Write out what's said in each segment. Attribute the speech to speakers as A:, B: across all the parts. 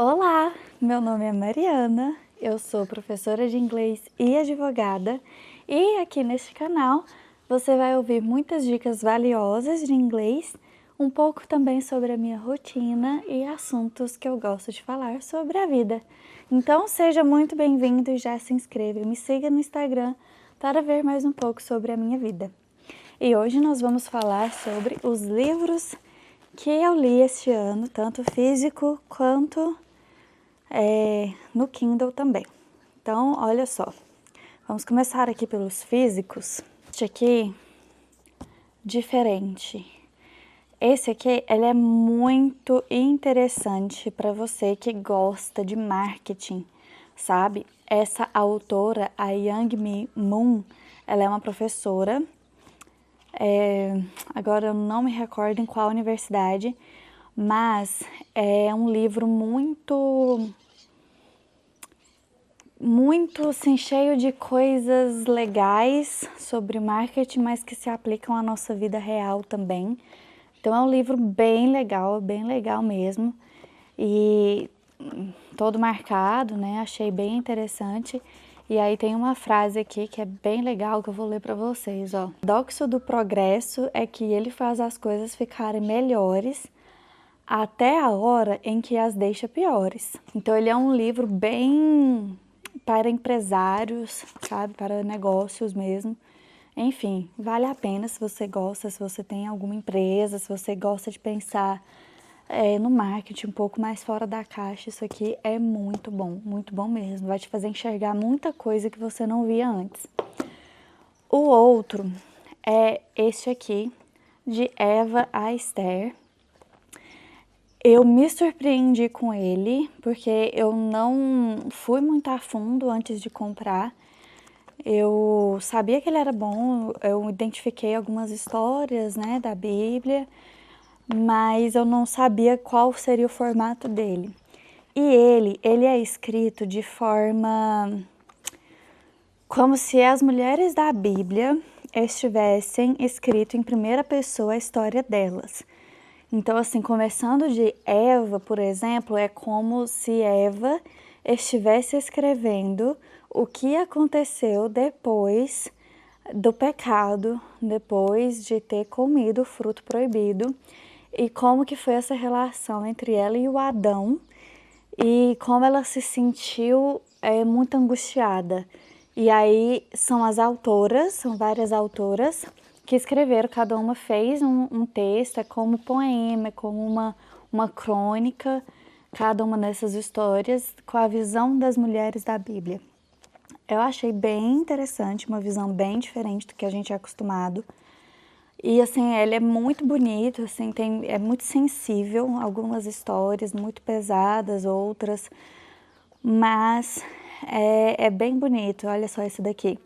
A: Olá, meu nome é Mariana, eu sou professora de inglês e advogada e aqui neste canal você vai ouvir muitas dicas valiosas de inglês, um pouco também sobre a minha rotina e assuntos que eu gosto de falar sobre a vida. Então seja muito bem-vindo e já se inscreva e me siga no Instagram para ver mais um pouco sobre a minha vida. E hoje nós vamos falar sobre os livros que eu li este ano, tanto físico quanto no Kindle também. Então, olha só, vamos começar aqui pelos físicos. Este aqui, diferente. Esse aqui, ele é muito interessante para você que gosta de marketing, sabe? Essa autora, a Yang Mi Moon, ela é uma professora, agora eu não me recordo em qual universidade, mas é um livro muito assim, cheio de coisas legais sobre marketing, mas que se aplicam à nossa vida real também. Então é um livro bem legal mesmo. E todo marcado, né? Achei bem interessante. E aí tem uma frase aqui que é bem legal que eu vou ler para vocês, ó. O paradoxo do progresso é que ele faz as coisas ficarem melhores até a hora em que as deixa piores. Então ele é um livro bem para empresários, sabe, para negócios mesmo. Enfim, vale a pena se você gosta, se você tem alguma empresa, se você gosta de pensar no marketing um pouco mais fora da caixa. Isso aqui é muito bom mesmo. Vai te fazer enxergar muita coisa que você não via antes. O outro é este aqui, de Eva Aster. Eu me surpreendi com ele, porque eu não fui muito a fundo antes de comprar. Eu sabia que ele era bom, eu identifiquei algumas histórias, né, da Bíblia, mas eu não sabia qual seria o formato dele. E ele é escrito de forma como se as mulheres da Bíblia estivessem escrito em primeira pessoa a história delas. Então, assim, começando de Eva, por exemplo, é como se Eva estivesse escrevendo o que aconteceu depois do pecado, depois de ter comido o fruto proibido, e como que foi essa relação entre ela e o Adão, e como ela se sentiu muito angustiada. E aí são as autoras, são várias autoras, que escreveram, cada uma fez um texto, é como um poema, é como uma crônica, cada uma dessas histórias com a visão das mulheres da Bíblia. Eu achei bem interessante, uma visão bem diferente do que a gente é acostumado. E assim, ele é muito bonito, assim, é muito sensível, algumas histórias muito pesadas, outras, mas é bem bonito. Olha só esse daqui.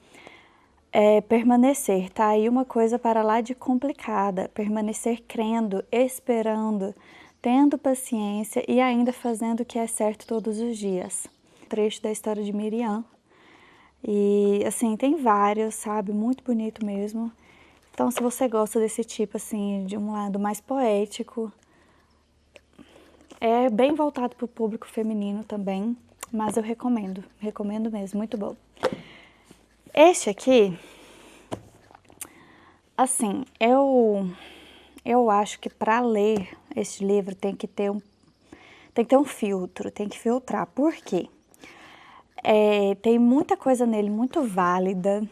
A: Permanecer, tá aí uma coisa para lá de complicada. Permanecer crendo, esperando, tendo paciência e ainda fazendo o que é certo todos os dias. Trecho da história de Miriam. E assim, tem vários, sabe? Muito bonito mesmo. Então, se você gosta desse tipo, assim, de um lado mais poético, é bem voltado para o público feminino também, mas eu recomendo mesmo, muito bom. Este aqui, assim, eu acho que para ler este livro tem que ter um filtro, tem que filtrar. Por quê? Tem muita coisa nele muito válida,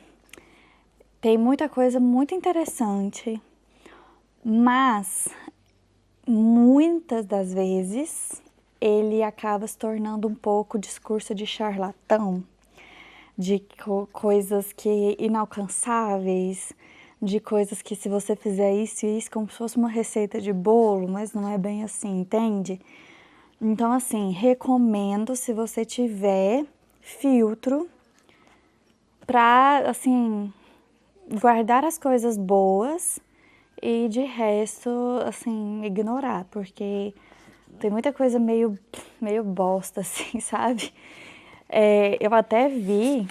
A: tem muita coisa muito interessante, mas muitas das vezes ele acaba se tornando um pouco discurso de charlatão, de coisas que inalcançáveis, de coisas que se você fizer isso e isso, como se fosse uma receita de bolo, mas não é bem assim, entende? Então, assim, recomendo se você tiver filtro para, assim, guardar as coisas boas e de resto, assim, ignorar, porque tem muita coisa meio bosta, assim, sabe? Eu até vi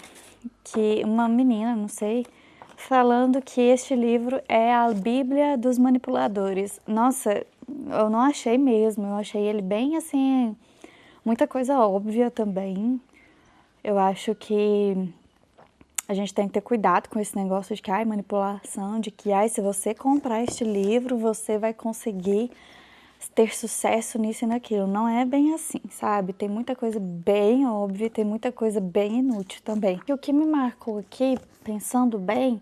A: que uma menina, não sei, falando que este livro é a Bíblia dos manipuladores. Nossa, eu não achei mesmo, eu achei ele bem, assim, Muita coisa óbvia também. Eu acho que a gente tem que ter cuidado com esse negócio de que, manipulação, de que, se você comprar este livro, você vai conseguir ter sucesso nisso e naquilo. Não é bem assim, sabe? Tem muita coisa bem óbvia, tem muita coisa bem inútil também. E o que me marcou aqui, pensando bem,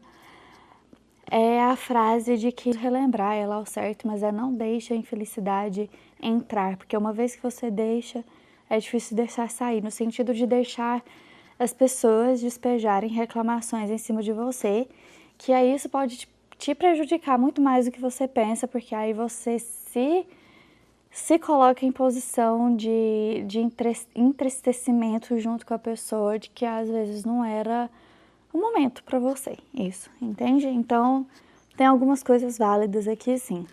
A: é a frase de que relembrar ela ao certo, mas não deixe a infelicidade entrar, porque uma vez que você deixa, é difícil deixar sair, no sentido de deixar as pessoas despejarem reclamações em cima de você, que aí isso pode te prejudicar muito mais do que você pensa, porque aí você se coloca em posição de entristecimento junto com a pessoa, de que às vezes não era o momento para você, isso, entende? Então, tem algumas coisas válidas aqui, sim.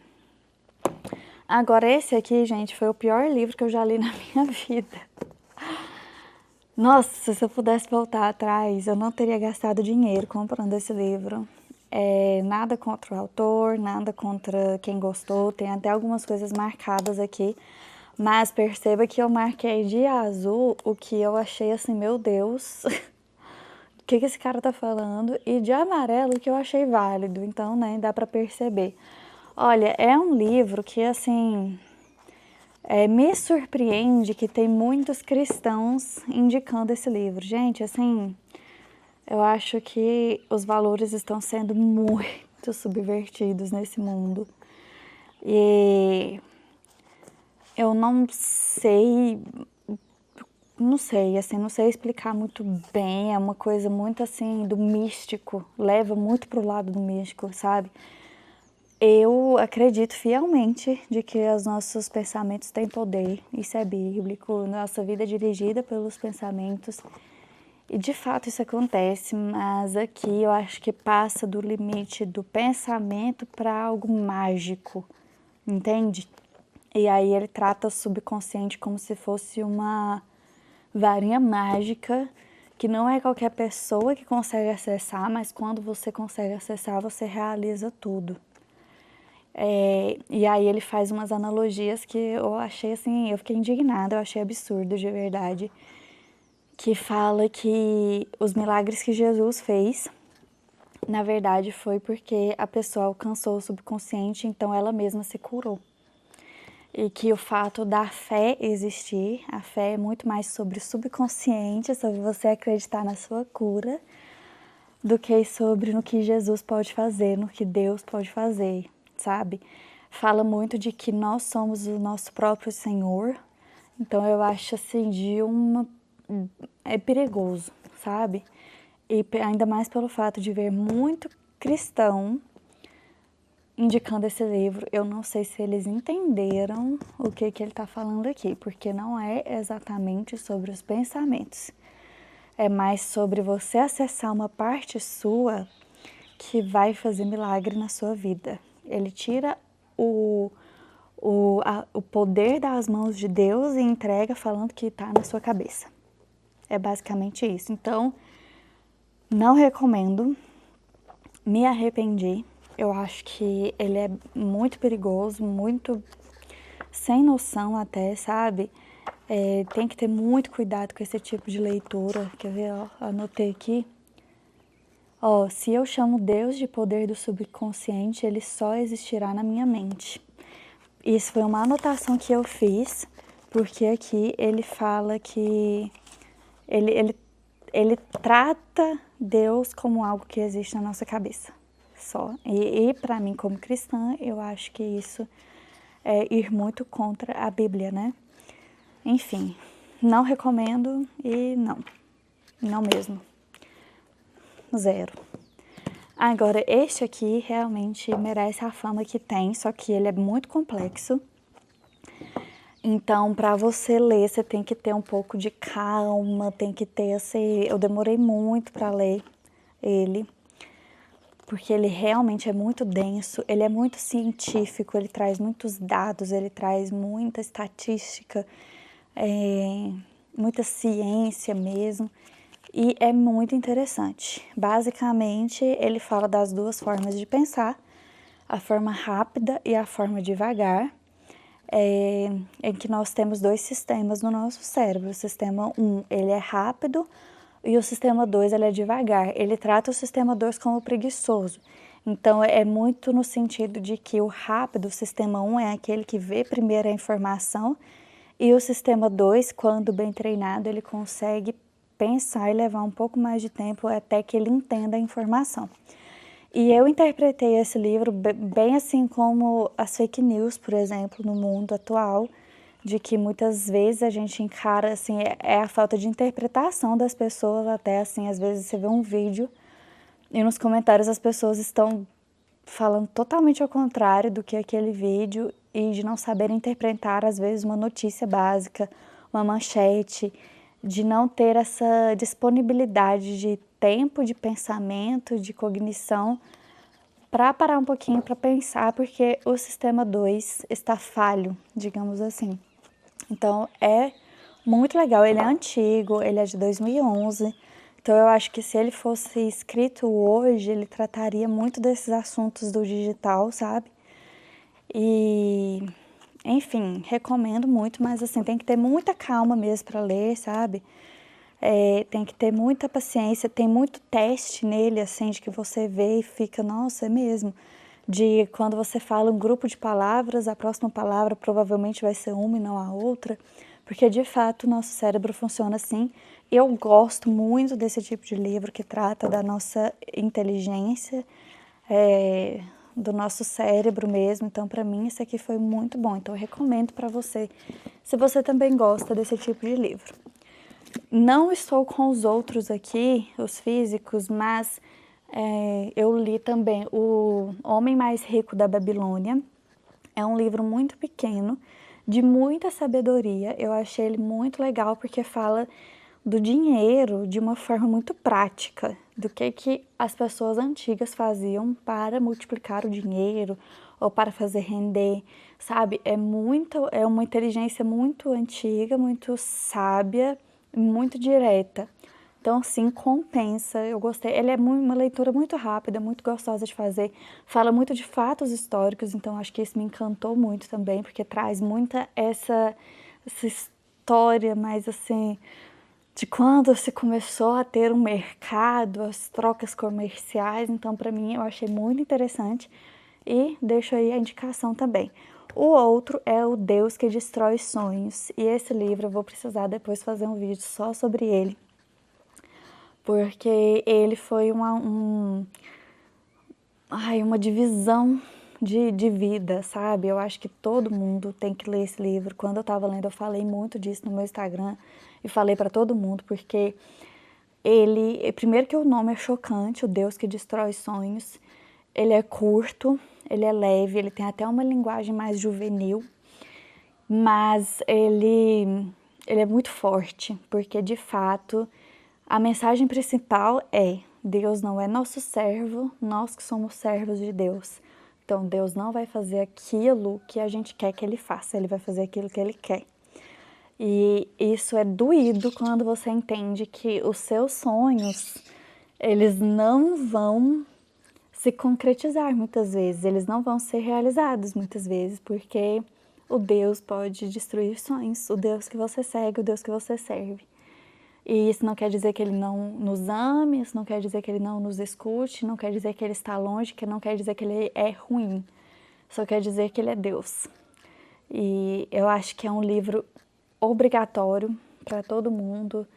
A: Agora, esse aqui, gente, foi o pior livro que eu já li na minha vida. Nossa, se eu pudesse voltar atrás, eu não teria gastado dinheiro comprando esse livro. Nada contra o autor, nada contra quem gostou, tem até algumas coisas marcadas aqui, mas perceba que eu marquei de azul o que eu achei assim, meu Deus, o que esse cara tá falando, e de amarelo o que eu achei válido, então, né, dá pra perceber. Olha, é um livro que, assim, me surpreende que tem muitos cristãos indicando esse livro. Gente, assim, eu acho que os valores estão sendo muito subvertidos nesse mundo. E eu não sei, assim, não sei explicar muito bem, é uma coisa muito assim do místico, leva muito pro lado do místico, sabe? Eu acredito fielmente de que os nossos pensamentos têm poder, isso é bíblico, nossa vida é dirigida pelos pensamentos. E de fato isso acontece, mas aqui eu acho que passa do limite do pensamento para algo mágico, entende? E aí ele trata o subconsciente como se fosse uma varinha mágica, que não é qualquer pessoa que consegue acessar, mas quando você consegue acessar, você realiza tudo. E aí ele faz umas analogias que eu achei assim, eu fiquei indignada, eu achei absurdo de verdade, que fala que os milagres que Jesus fez, na verdade foi porque a pessoa alcançou o subconsciente, então ela mesma se curou. E que o fato da fé existir, a fé é muito mais sobre o subconsciente, sobre você acreditar na sua cura, do que sobre no que Jesus pode fazer, no que Deus pode fazer, sabe? Fala muito de que nós somos o nosso próprio Senhor, então eu acho assim, é perigoso, sabe? E ainda mais pelo fato de ver muito cristão indicando esse livro, eu não sei se eles entenderam o que ele está falando aqui, porque não é exatamente sobre os pensamentos. É mais sobre você acessar uma parte sua que vai fazer milagre na sua vida. Ele tira o poder das mãos de Deus e entrega falando que está na sua cabeça. É basicamente isso. Então, não recomendo, me arrependi. Eu acho que ele é muito perigoso, muito sem noção até, sabe? Tem que ter muito cuidado com esse tipo de leitura. Quer ver, ó, anotei aqui. Ó, se eu chamo Deus de poder do subconsciente, ele só existirá na minha mente. Isso foi uma anotação que eu fiz, porque aqui ele fala que ele trata Deus como algo que existe na nossa cabeça, só. E para mim, como cristã, eu acho que isso é ir muito contra a Bíblia, né? Enfim, não recomendo e não mesmo. Zero. Agora, este aqui realmente merece a fama que tem, só que ele é muito complexo. Então, para você ler, você tem que ter um pouco de calma, tem que ter assim... Eu demorei muito para ler ele, porque ele realmente é muito denso, ele é muito científico, ele traz muitos dados, ele traz muita estatística, muita ciência mesmo, e é muito interessante. Basicamente, ele fala das duas formas de pensar, a forma rápida e a forma devagar. em que nós temos dois sistemas no nosso cérebro. O sistema 1, ele é rápido, e o sistema 2, ele é devagar. Ele trata o sistema 2 como preguiçoso. Então, é muito no sentido de que o rápido, o sistema 1, é aquele que vê primeiro a informação, e o sistema 2, quando bem treinado, ele consegue pensar e levar um pouco mais de tempo até que ele entenda a informação. E eu interpretei esse livro bem assim como as fake news, por exemplo, no mundo atual, de que muitas vezes a gente encara, assim, é a falta de interpretação das pessoas, até assim, às vezes você vê um vídeo e nos comentários as pessoas estão falando totalmente ao contrário do que aquele vídeo e de não saber interpretar, às vezes, uma notícia básica, uma manchete, de não ter essa disponibilidade de tempo, de pensamento, de cognição, para parar um pouquinho para pensar, porque o sistema 2 está falho, digamos assim. Então, é muito legal. Ele é antigo, ele é de 2011. Então, eu acho que se ele fosse escrito hoje, ele trataria muito desses assuntos do digital, sabe? E, enfim, recomendo muito, mas assim, tem que ter muita calma mesmo para ler, sabe? Tem que ter muita paciência, tem muito teste nele, assim, de que você vê e fica, nossa, é mesmo. De quando você fala um grupo de palavras, a próxima palavra provavelmente vai ser uma e não a outra, porque de fato o nosso cérebro funciona assim. Eu gosto muito desse tipo de livro que trata da nossa inteligência, do nosso cérebro mesmo. Então, para mim, isso aqui foi muito bom. Então, eu recomendo para você, se você também gosta desse tipo de livro. Não estou com os outros aqui, os físicos, mas eu li também O Homem Mais Rico da Babilônia. É um livro muito pequeno, de muita sabedoria. Eu achei ele muito legal porque fala do dinheiro de uma forma muito prática, do que as pessoas antigas faziam para multiplicar o dinheiro ou para fazer render, sabe? É uma inteligência muito antiga, muito sábia, muito direta. Então, sim, compensa. Eu gostei. Ele é uma leitura muito rápida, muito gostosa de fazer. Fala muito de fatos históricos, então acho que isso me encantou muito também, porque traz muita essa história mais assim de quando se começou a ter um mercado, as trocas comerciais. Então, para mim, eu achei muito interessante e deixo aí a indicação também. O outro é O Deus que Destrói Sonhos, e esse livro eu vou precisar depois fazer um vídeo só sobre ele, porque ele foi uma divisão de vida, sabe? Eu acho que todo mundo tem que ler esse livro. Quando eu estava lendo, eu falei muito disso no meu Instagram e falei para todo mundo, porque primeiro que o nome é chocante, O Deus que Destrói Sonhos. Ele é curto, ele é leve, ele tem até uma linguagem mais juvenil, mas ele é muito forte, porque de fato a mensagem principal é: Deus não é nosso servo, nós que somos servos de Deus. Então Deus não vai fazer aquilo que a gente quer que Ele faça, Ele vai fazer aquilo que Ele quer. E isso é doído quando você entende que os seus sonhos, eles não vão se concretizar muitas vezes, eles não vão ser realizados muitas vezes, porque o Deus pode destruir sonhos, o Deus que você segue, o Deus que você serve. E isso não quer dizer que Ele não nos ame, isso não quer dizer que Ele não nos escute, não quer dizer que Ele está longe, que não quer dizer que Ele é ruim, só quer dizer que Ele é Deus. E eu acho que é um livro obrigatório para todo mundo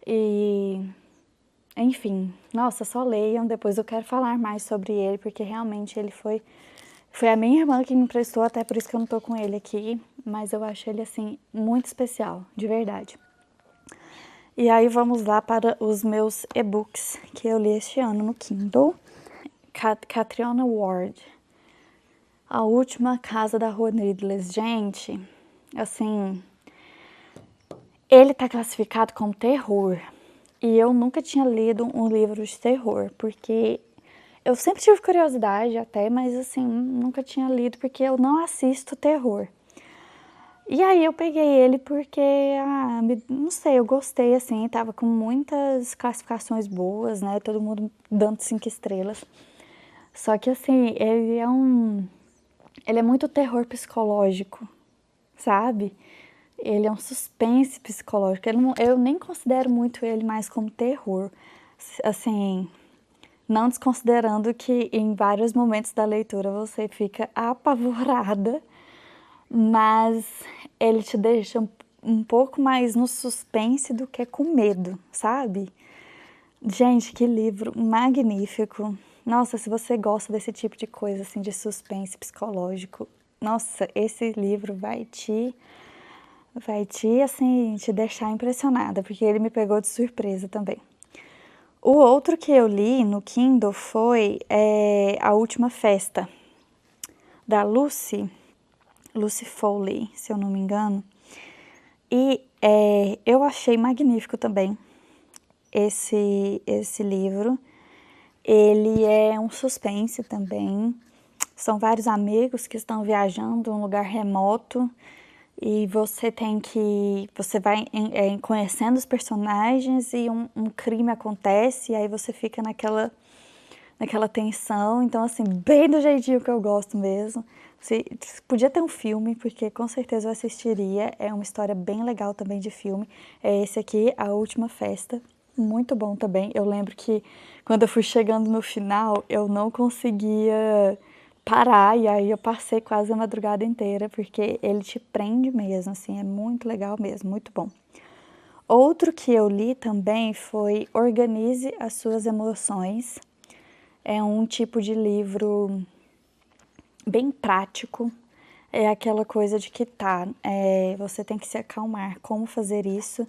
A: e, enfim, nossa, só leiam, depois eu quero falar mais sobre ele, porque realmente ele foi a minha irmã que me emprestou, até por isso que eu não tô com ele aqui, mas eu acho ele, assim, muito especial, de verdade. E aí vamos lá para os meus e-books que eu li este ano no Kindle. Catriona Ward, A Última Casa da Rua Needless. Gente, assim, ele tá classificado como terror. E eu nunca tinha lido um livro de terror, porque eu sempre tive curiosidade até, mas assim, nunca tinha lido porque eu não assisto terror. E aí eu peguei ele porque, não sei, eu gostei, assim, tava com muitas classificações boas, né, todo mundo dando 5 estrelas. Só que assim, ele é muito terror psicológico, sabe? Ele é um suspense psicológico. Eu nem considero muito ele mais como terror. Assim, não desconsiderando que em vários momentos da leitura você fica apavorada, mas ele te deixa um pouco mais no suspense do que com medo, sabe? Gente, que livro magnífico. Nossa, se você gosta desse tipo de coisa, assim, de suspense psicológico, nossa, esse livro assim, te deixar impressionada, porque ele me pegou de surpresa também. O outro que eu li no Kindle foi A Última Festa, da Lucy Foley, se eu não me engano. E eu achei magnífico também esse livro. Ele é um suspense também. São vários amigos que estão viajando em um lugar remoto e você vai conhecendo os personagens e um crime acontece e aí você fica naquela tensão. Então, assim, bem do jeitinho que eu gosto mesmo. Podia ter um filme, porque com certeza eu assistiria. É uma história bem legal também de filme. É esse aqui, A Última Festa. Muito bom também. Eu lembro que quando eu fui chegando no final, eu não conseguia parar, e aí eu passei quase a madrugada inteira, porque ele te prende mesmo, assim, é muito legal mesmo, muito bom. Outro que eu li também foi Organize as Suas Emoções. É um tipo de livro bem prático, é aquela coisa de que você tem que se acalmar, como fazer isso.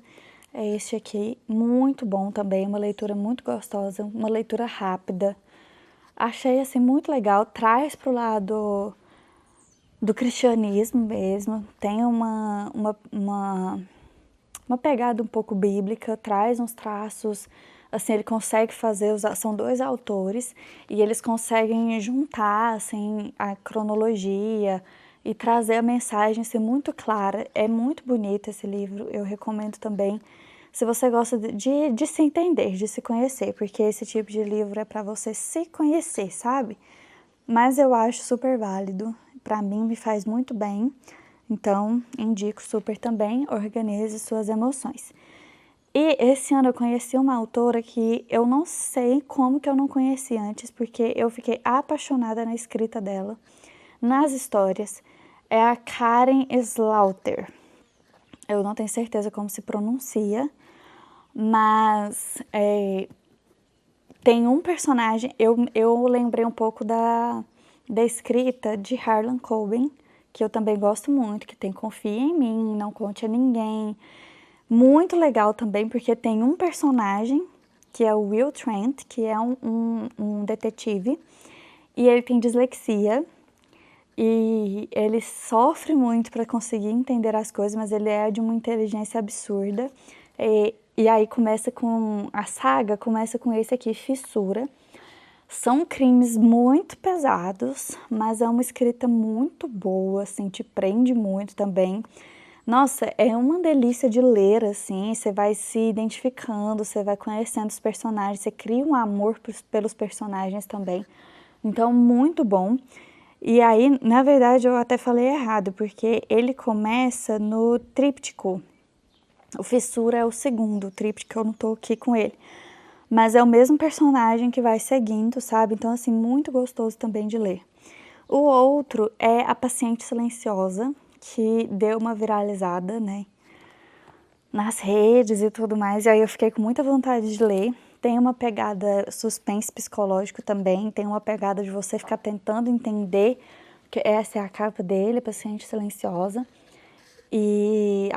A: É este aqui, muito bom também, uma leitura muito gostosa, uma leitura rápida. Achei assim muito legal, traz pro lado do cristianismo mesmo, tem uma pegada um pouco bíblica, traz uns traços, assim, ele consegue fazer, são dois autores, e eles conseguem juntar, assim, a cronologia e trazer a mensagem, assim, muito clara. É muito bonito esse livro, eu recomendo também, se você gosta de se entender, de se conhecer, porque esse tipo de livro é para você se conhecer, sabe? Mas eu acho super válido, para mim me faz muito bem, então indico super também, Organize Suas Emoções. E esse ano eu conheci uma autora que eu não sei como que eu não conheci antes, porque eu fiquei apaixonada na escrita dela, nas histórias. É a Karen Slaughter. Eu não tenho certeza como se pronuncia, mas tem um personagem, eu lembrei um pouco da escrita de Harlan Coben, que eu também gosto muito, que tem Confia em Mim, Não Conte a Ninguém. Muito legal também, porque tem um personagem, que é o Will Trent, que é um detetive, e ele tem dislexia, e ele sofre muito para conseguir entender as coisas, mas ele é de uma inteligência absurda. E aí a saga começa com esse aqui, Fissura. São crimes muito pesados, mas é uma escrita muito boa, assim, te prende muito também. Nossa, é uma delícia de ler, assim, você vai se identificando, você vai conhecendo os personagens, você cria um amor pelos personagens também. Então, muito bom. E aí, na verdade, eu até falei errado, porque ele começa no tríptico. O Fissura é o segundo, o tríptico eu não tô aqui com ele. Mas é o mesmo personagem que vai seguindo, sabe? Então, assim, muito gostoso também de ler. O outro é A Paciente Silenciosa, que deu uma viralizada, né? Nas redes e tudo mais. E aí eu fiquei com muita vontade de ler. Tem uma pegada suspense psicológico também. Tem uma pegada de você ficar tentando entender que essa é a capa dele, Paciente Silenciosa. E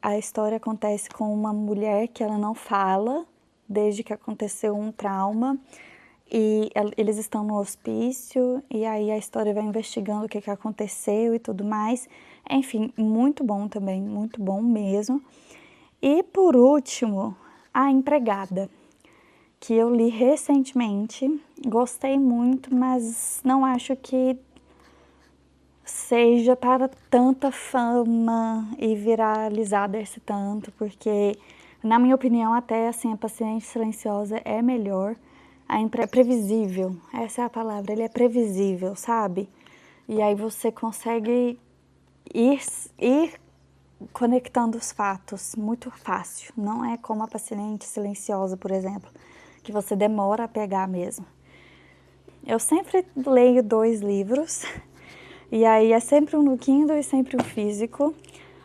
A: a história acontece com uma mulher que ela não fala desde que aconteceu um trauma, e eles estão no hospício, e aí a história vai investigando o que aconteceu e tudo mais. Enfim, muito bom também, muito bom mesmo. E por último, A Empregada, que eu li recentemente, gostei muito, mas não acho que seja para tanta fama e viralizada esse tanto, porque, na minha opinião, até assim, A Paciente Silenciosa é melhor. É previsível, essa é a palavra, ele é previsível, sabe? E aí você consegue ir conectando os fatos muito fácil. Não é como A Paciente Silenciosa, por exemplo, que você demora a pegar mesmo. Eu sempre leio 2 livros, e aí é sempre um no Kindle e sempre um físico.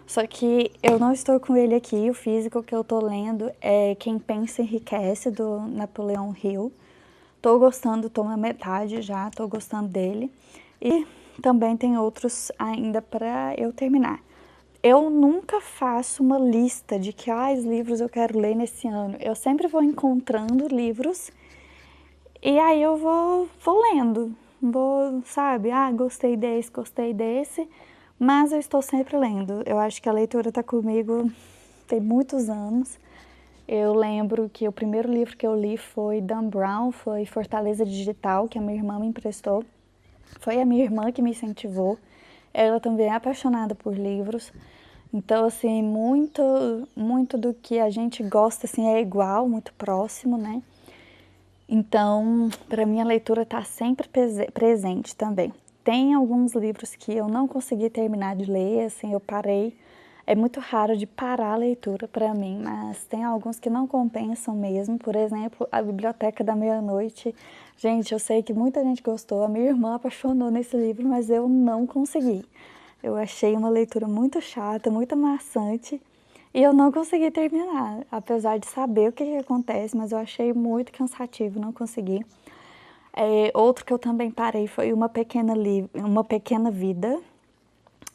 A: Só que eu não estou com ele aqui, o físico que eu tô lendo é Quem Pensa Enriquece, do Napoleão Hill. Tô gostando, tô na metade já, tô gostando dele. E também tem outros ainda para eu terminar. Eu nunca faço uma lista de quais livros eu quero ler nesse ano. Eu sempre vou encontrando livros e aí eu vou lendo. Vou, sabe, gostei desse, mas eu estou sempre lendo. Eu acho que a leitura está comigo tem muitos anos. Eu lembro que o primeiro livro que eu li foi Dan Brown, foi Fortaleza Digital, que a minha irmã me emprestou. Foi a minha irmã que me incentivou. Ela também é apaixonada por livros. Então, assim, muito do que a gente gosta, assim, é igual, muito próximo, né? Então, para mim, a leitura está sempre presente também. Tem alguns livros que eu não consegui terminar de ler, assim, eu parei. É muito raro de parar a leitura para mim, mas tem alguns que não compensam mesmo. Por exemplo, A Biblioteca da Meia-Noite. Gente, eu sei que muita gente gostou, a minha irmã apaixonou nesse livro, mas eu não consegui. Eu achei uma leitura muito chata, muito maçante, e eu não consegui terminar, apesar de saber o que acontece, mas eu achei muito cansativo, não consegui. Outro que eu também parei foi Uma Pequena Vida.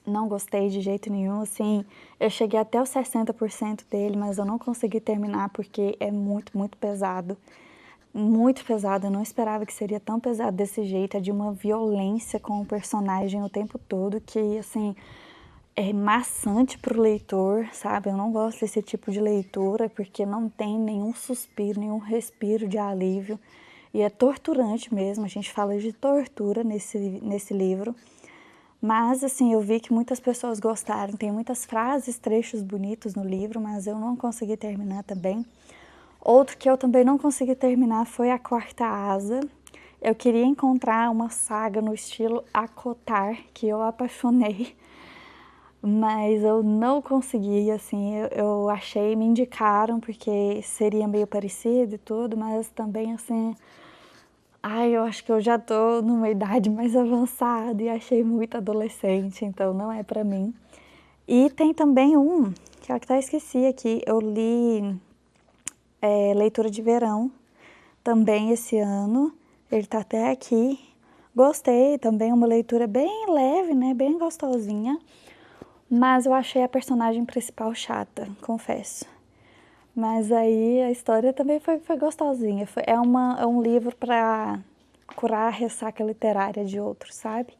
A: Não gostei de jeito nenhum, assim, eu cheguei até os 60% dele, mas eu não consegui terminar porque é muito pesado. Muito pesado, eu não esperava que seria tão pesado desse jeito, é de uma violência com o personagem o tempo todo que, assim, é maçante para o leitor, sabe? Eu não gosto desse tipo de leitura porque não tem nenhum suspiro, nenhum respiro de alívio e é torturante mesmo, a gente fala de tortura nesse livro. Mas, assim, eu vi que muitas pessoas gostaram, tem muitas frases, trechos bonitos no livro, mas eu não consegui terminar também. Outro que eu também não consegui terminar foi A Quarta Asa. Eu queria encontrar uma saga no estilo ACOTAR, que eu apaixonei, mas eu não consegui, assim, eu achei, me indicaram porque seria meio parecido e tudo, mas também, assim, eu acho que eu já tô numa idade mais avançada e achei muito adolescente, então não é pra mim. E tem também um, que eu até esqueci aqui, eu li Leitura de Verão, também esse ano, ele tá até aqui. Gostei também, uma leitura bem leve, né, bem gostosinha, mas eu achei a personagem principal chata, confesso. Mas aí a história também foi gostosinha. É um livro para curar a ressaca literária de outros, sabe?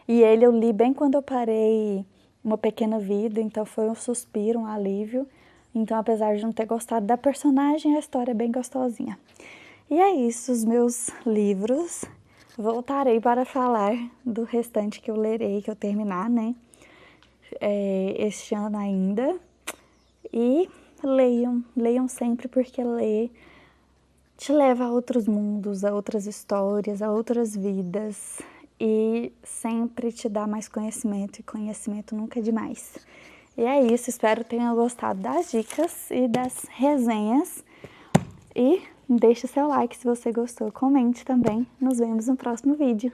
A: E ele eu li bem quando eu parei Uma Pequena Vida, então foi um suspiro, um alívio. Então, apesar de não ter gostado da personagem, a história é bem gostosinha. E é isso, os meus livros. Voltarei para falar do restante que eu lerei, que eu terminar, né? Este ano ainda. E leiam sempre, porque ler te leva a outros mundos, a outras histórias, a outras vidas e sempre te dá mais conhecimento, e conhecimento nunca é demais. E é isso, espero que tenham gostado das dicas e das resenhas e deixe seu like se você gostou, comente também. Nos vemos no próximo vídeo.